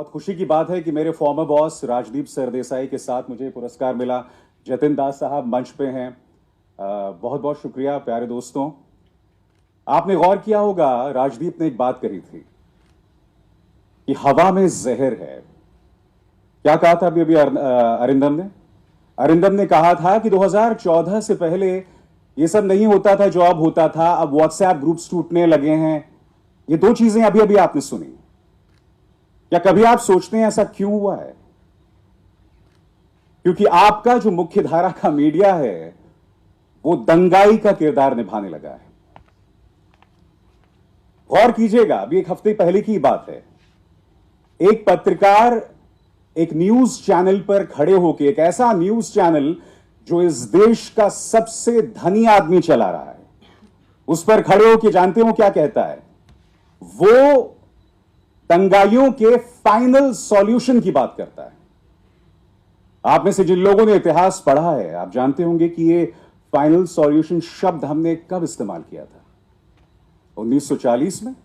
बहुत खुशी की बात है कि मेरे फॉर्मर बॉस राजदीप सरदेसाई के साथ मुझे पुरस्कार मिला। जतिन दास साहब मंच पे हैं। बहुत बहुत शुक्रिया प्यारे दोस्तों। आपने गौर किया होगा, राजदीप ने एक बात कही थी कि हवा में जहर है। क्या कहा था अभी अभी अरिंदम ने कहा था कि 2014 से पहले ये सब नहीं होता था जो अब होता था। अब व्हाट्सएप ग्रुप्स टूटने लगे हैं। ये दो चीजें अभी अभी आपने सुनी। क्या कभी आप सोचते हैं ऐसा क्यों हुआ है? क्योंकि आपका जो मुख्य धारा का मीडिया है वो दंगाई का किरदार निभाने लगा है। गौर कीजिएगा, अभी एक हफ्ते पहले की बात है। एक पत्रकार एक न्यूज चैनल पर खड़े होकर, एक ऐसा न्यूज चैनल जो इस देश का सबसे धनी आदमी चला रहा है, उस पर खड़े होकर जानते हो क्या कहता है? वो दंगाइयों के फाइनल सॉल्यूशन की बात करता है। आप में से जिन लोगों ने इतिहास पढ़ा है, आप जानते होंगे कि ये फाइनल सॉल्यूशन शब्द हमने कब इस्तेमाल किया था? 1940 में,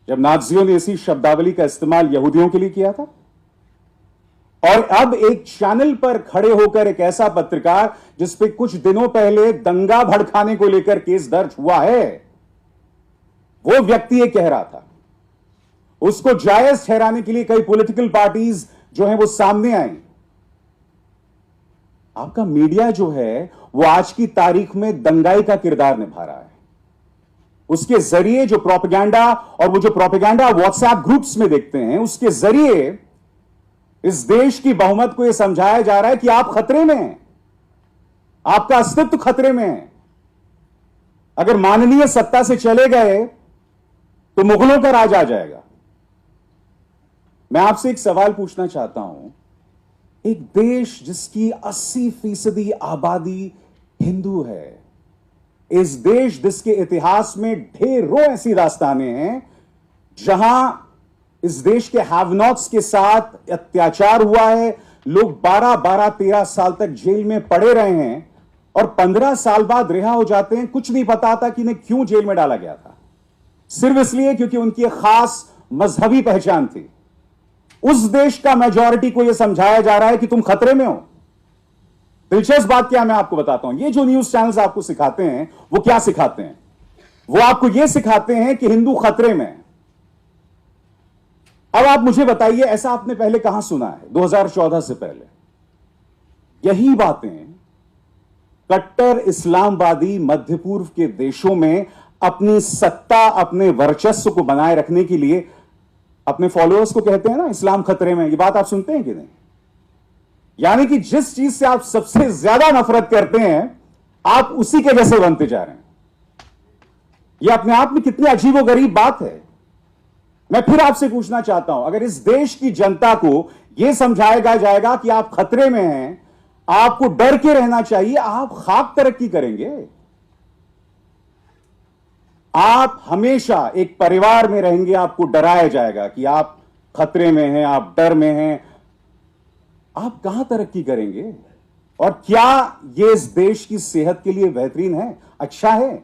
जब नाज़ियों ने इसी शब्दावली का इस्तेमाल यहूदियों के लिए किया था। और अब एक चैनल पर खड़े होकर एक ऐसा पत्रकार जिस पे कुछ दिनों पहले दंगा भड़काने को लेकर केस दर्ज हुआ है, वो व्यक्ति ये कह रहा था। उसको जायज ठहराने के लिए कई पॉलिटिकल पार्टीज जो हैं वो सामने आई। आपका मीडिया जो है वो आज की तारीख में दंगाई का किरदार निभा रहा है। उसके जरिए जो प्रोपेगेंडा, और वो जो प्रोपेगेंडा व्हाट्सएप ग्रुप्स में देखते हैं, उसके जरिए इस देश की बहुमत को यह समझाया जा रहा है कि आप खतरे में हैं, आपका अस्तित्व खतरे में है। अगर माननीय सत्ता से चले गए तो मुगलों का राज आ जाएगा। मैं आपसे एक सवाल पूछना चाहता हूं। एक देश जिसकी 80% आबादी हिंदू है, इस देश जिसके इतिहास में ढेरों ऐसी दास्तानें हैं जहां इस देश के हैव नॉट्स के साथ अत्याचार हुआ है, लोग 12-13 साल तक जेल में पड़े रहे हैं और 15 साल बाद रिहा हो जाते हैं। कुछ नहीं पता था कि इन्हें क्यों जेल में डाला गया था, सिर्फ इसलिए क्योंकि उनकी एक खास मजहबी पहचान थी। उस देश का मेजॉरिटी को यह समझाया जा रहा है कि तुम खतरे में हो। दिलचस्प बात क्या, मैं आपको बताता हूं। ये जो न्यूज चैनल्स आपको सिखाते हैं वो क्या सिखाते हैं? वो आपको यह सिखाते हैं कि हिंदू खतरे में है। अब आप मुझे बताइए, ऐसा आपने पहले कहां सुना है? 2014 से पहले यही बातें कट्टर इस्लामवादी मध्य पूर्व के देशों में अपनी सत्ता, अपने वर्चस्व को बनाए रखने के लिए अपने फॉलोअर्स को कहते हैं ना, इस्लाम खतरे में। ये बात आप सुनते हैं कि नहीं? यानी कि जिस चीज से आप सबसे ज्यादा नफरत करते हैं, आप उसी के जैसे बनते जा रहे हैं। यह अपने आप में कितनी अजीबोगरीब बात है। मैं फिर आपसे पूछना चाहता हूं, अगर इस देश की जनता को यह समझाया जाएगा कि आप खतरे में हैं, आपको डर के रहना चाहिए, आप खाक तरक्की करेंगे। आप हमेशा एक परिवार में रहेंगे, आपको डराया जाएगा कि आप खतरे में हैं, आप डर में हैं, आप कहां तरक्की करेंगे? और क्या यह इस देश की सेहत के लिए बेहतरीन है, अच्छा है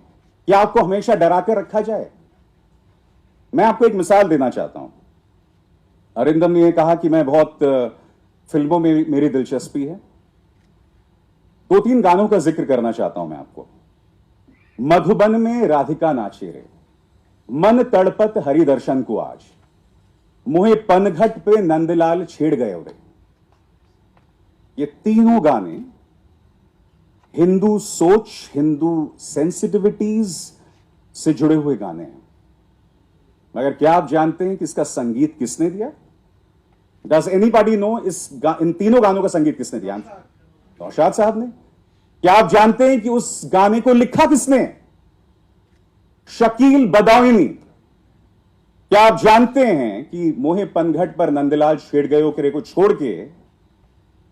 कि आपको हमेशा डरा कर रखा जाए? मैं आपको एक मिसाल देना चाहता हूं। अरिंदम ने यह कहा कि मैं बहुत फिल्मों में मेरी दिलचस्पी है। 2-3 गानों का जिक्र करना चाहता हूं मैं आपको। मधुबन में राधिका नाचे रे, मन तड़पत हरिदर्शन को आज, मोहे पनघट पे नंदलाल छेड़ गए रे। ये तीनों गाने हिंदू सोच, हिंदू सेंसिटिविटीज से जुड़े हुए गाने हैं। मगर क्या आप जानते हैं कि इसका संगीत किसने दिया? डज एनीबॉडी नो इन तीनों गानों का संगीत किसने दिया? नौशाद साहब ने। क्या आप जानते हैं कि उस गाने को लिखा किसने? शकील बदायूनी। क्या आप जानते हैं कि मोहे पनघट पर नंदलाल छेड़ गए ओकरे को छोड़ के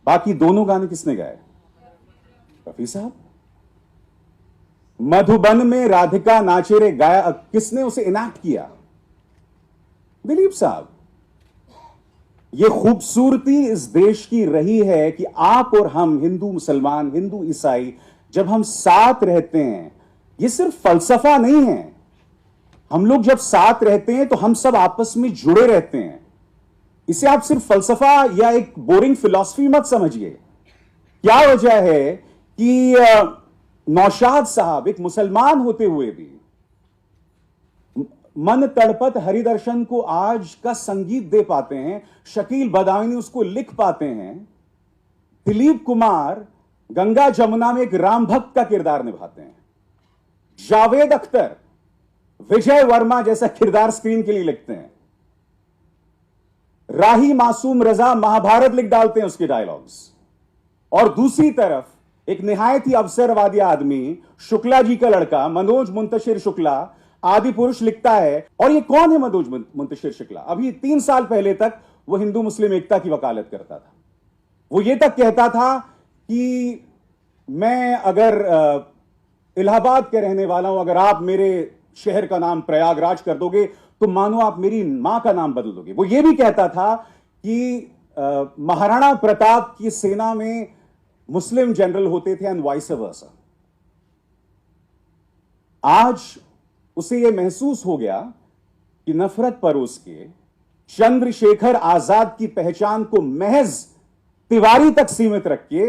बाकी दोनों गाने किसने गाए? रफी साहब। मधुबन में राधिका नाचे रे गाया किसने? उसे इनैक्ट किया दिलीप साहब। यह खूबसूरती इस देश की रही है कि आप और हम, हिंदू मुसलमान, हिंदू ईसाई, जब हम साथ रहते हैं, यह सिर्फ फलसफा नहीं है। हम लोग जब साथ रहते हैं तो हम सब आपस में जुड़े रहते हैं। इसे आप सिर्फ फलसफा या एक बोरिंग फिलॉसफी मत समझिए। क्या वजह है कि नौशाद साहब एक मुसलमान होते हुए भी मन तड़पत हरिदर्शन को आज का संगीत दे पाते हैं, शकील बदायूनी उसको लिख पाते हैं, दिलीप कुमार गंगा जमुना में एक राम भक्त का किरदार निभाते हैं, जावेद अख्तर विजय वर्मा जैसा किरदार स्क्रीन के लिए लिखते हैं, राही मासूम रजा महाभारत लिख डालते हैं उसके डायलॉग्स, और दूसरी तरफ एक निहायत ही अवसरवादी आदमी शुक्ला जी का लड़का मनोज मुंतशिर शुक्ला आदि पुरुष लिखता है। और ये कौन है मनोज मुंतशिर शुक्ला? अभी 3 साल पहले तक वो हिंदू मुस्लिम एकता की वकालत करता था। वो ये तक कहता था कि मैं अगर इलाहाबाद के रहने वाला हूं, अगर आप मेरे शहर का नाम प्रयागराज कर दोगे तो मानो आप मेरी मां का नाम बदल दोगे। वो ये भी कहता था कि महाराणा प्रताप की सेना में मुस्लिम जनरल होते थे एंड वाइस वर्सा। आज उसे यह महसूस हो गया कि नफरत परोस के चंद्रशेखर आजाद की पहचान को महज तिवारी तक सीमित रख के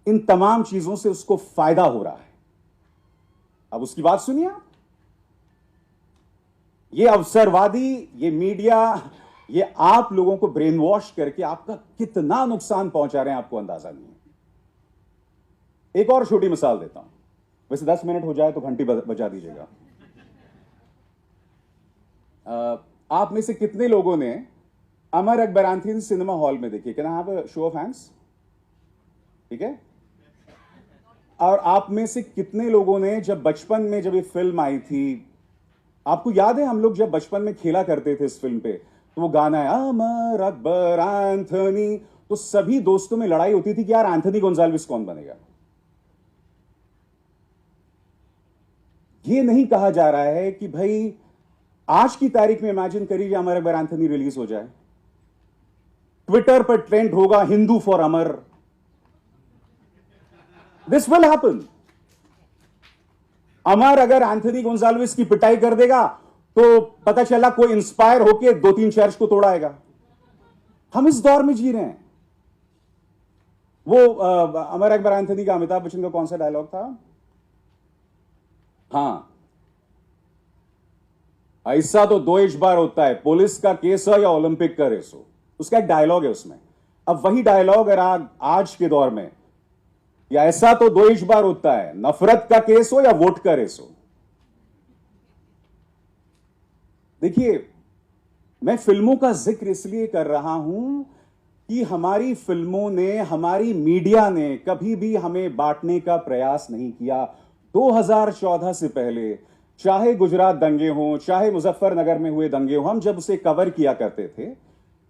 इन तमाम चीजों से उसको फायदा हो रहा है। अब उसकी बात सुनिए आप। ये अवसरवादी, ये मीडिया, ये आप लोगों को ब्रेन वॉश करके आपका कितना नुकसान पहुंचा रहे हैं आपको अंदाजा नहीं है। एक और छोटी मिसाल देता हूं, वैसे 10 मिनट हो जाए तो घंटी बजा दीजिएगा। आप में से कितने लोगों ने Amar Akbar Anthony cinema hall में देखी? Can I have a show off hands? ठीक है। और आप में से कितने लोगों ने जब बचपन में जब ये फिल्म आई थी, आपको याद है हम लोग जब बचपन में खेला करते थे इस फिल्म पे, तो वो गाना है अमर अकबर एंथनी, तो सभी दोस्तों में लड़ाई होती थी कि यार एंथनी गोंजाल्विस कौन बनेगा। ये नहीं कहा जा रहा है कि भाई आज की तारीख में इमेजिन करिए अमर अकबर एंथनी रिलीज हो जाए, ट्विटर पर ट्रेंड होगा Hindu for Amar. This will happen. Amar अगर एंथनी गोंजाल्विस की पिटाई कर देगा तो पता चला कोई इंस्पायर होके 2-3 चर्च को तोड़ाएगा। हम इस दौर में जी रहे हैं। वो अमर अकबर एंथनी का अमिताभ बच्चन का कौन सा डायलॉग था? हां, ऐसा तो 2 इस बार होता है, पुलिस का केस हो या ओलंपिक का रेस हो। उसका एक डायलॉग है उसमें। अब वही डायलॉग अगर आज के दौर में, या ऐसा तो 2 इस बार होता है, नफरत का केस हो या वोट का रेस हो। देखिए, मैं फिल्मों का जिक्र इसलिए कर रहा हूं कि हमारी फिल्मों ने, हमारी मीडिया ने कभी भी हमें बांटने का प्रयास नहीं किया। 2014 से पहले चाहे गुजरात दंगे हों, चाहे मुजफ्फरनगर में हुए दंगे हों, हम जब उसे कवर किया करते थे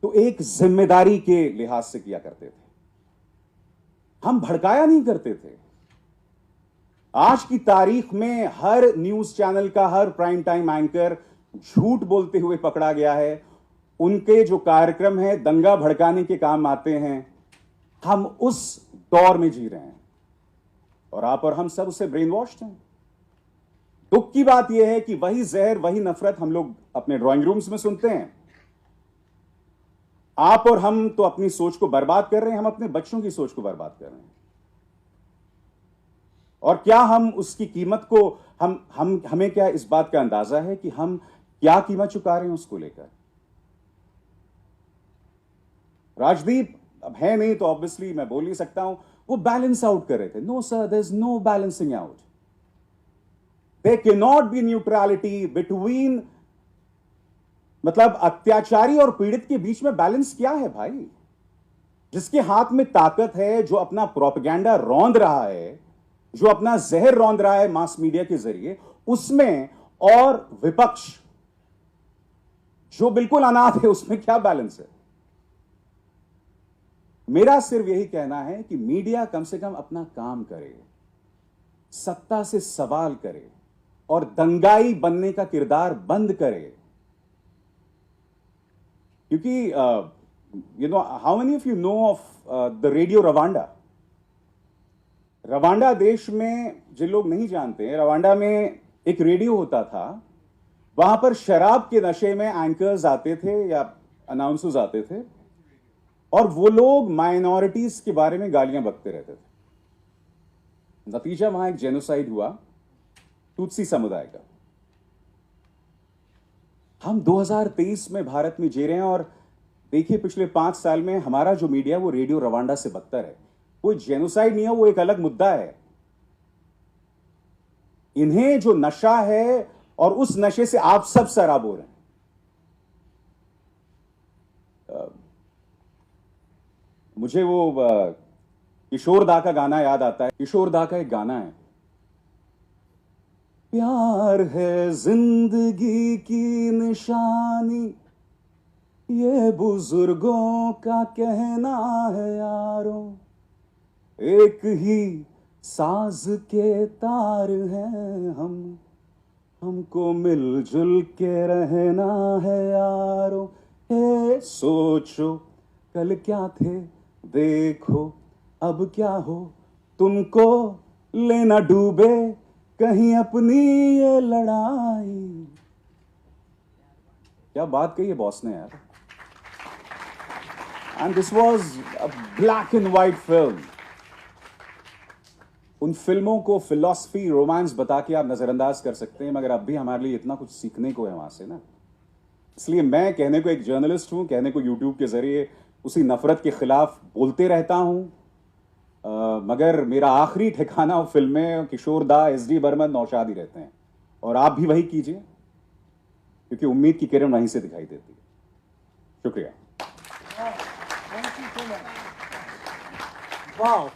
तो एक जिम्मेदारी के लिहाज से किया करते थे। हम भड़काया नहीं करते थे। आज की तारीख में हर न्यूज चैनल का हर प्राइम टाइम एंकर झूठ बोलते हुए पकड़ा गया है। उनके जो कार्यक्रम है दंगा भड़काने के काम आते हैं। हम उस दौर में जी रहे हैं और आप और हम सब उससे ब्रेन वॉश्ड हैं। दुख की बात यह है कि वही जहर, वही नफरत हम लोग अपने ड्राइंग रूम्स में सुनते हैं। आप और हम तो अपनी सोच को बर्बाद कर रहे हैं, हम अपने बच्चों की सोच को बर्बाद कर रहे हैं। और क्या हम उसकी कीमत को हमें क्या इस बात का अंदाजा है कि हम क्या कीमत चुका रहे हैं उसको लेकर? राजदीप अब है नहीं तो ऑब्वियसली मैं बोल नहीं सकता हूं, वो बैलेंस आउट कर रहे थे। No sir, there is no balancing out. There cannot be neutrality between, मतलब अत्याचारी और पीड़ित के बीच में बैलेंस क्या है भाई? जिसके हाथ में ताकत है, जो अपना प्रोपेगेंडा रौंद रहा है, जो अपना जहर रौंद रहा है मास मीडिया के जरिए, उसमें और विपक्ष जो बिल्कुल अनाथ है, उसमें क्या बैलेंस है? मेरा सिर्फ यही कहना है कि मीडिया कम से कम अपना काम करे, सत्ता से सवाल करे और दंगाई बनने का किरदार बंद करे। क्योंकि how many of you know of the radio Rwanda? Rwanda देश में जिन लोग नहीं जानते हैं, रवांडा में एक रेडियो होता था। वहां पर शराब के नशे में एंकर्स आते थे या अनाउंसर्स आते थे और वो लोग माइनॉरिटीज के बारे में गालियां बकते रहते थे। नतीजा वहां एक जेनोसाइड हुआ तुत्सी समुदाय का। हम 2023 में भारत में जी रहे हैं और देखिए पिछले 5 साल में हमारा जो मीडिया वो रेडियो रवांडा से बदतर है। कोई जेनोसाइड नहीं है, वो एक अलग मुद्दा है। इन्हें जो नशा है और उस नशे से आप सब सराबोर हैं। मुझे वो किशोर दा का गाना याद आता है। किशोर दा का एक गाना है, प्यार है जिंदगी की निशानी, ये बुजुर्गों का कहना है यारों, एक ही साज के तार हैं हमको मिलजुल के रहना है यारों। हे सोचो कल क्या थे, देखो अब क्या हो, तुमको लेना डूबे कहीं अपनी ये लड़ाई। क्या बात कही है बॉस ने यार। And this was a black and white film. उन फिल्मों को फिलॉसफी रोमांस बता के आप नजरअंदाज कर सकते हैं, मगर अब भी हमारे लिए इतना कुछ सीखने को है वहां से ना। इसलिए मैं कहने को एक जर्नलिस्ट हूं, कहने को यूट्यूब के जरिए उसी नफरत के खिलाफ बोलते रहता हूं, मगर मेरा आखिरी ठिकाना वो फिल्में किशोर दा, एस.डी. बर्मन, नौशाद ही रहते हैं। और आप भी वही कीजिए, क्योंकि उम्मीद की किरण वहीं से दिखाई देती है। शुक्रिया। Wow.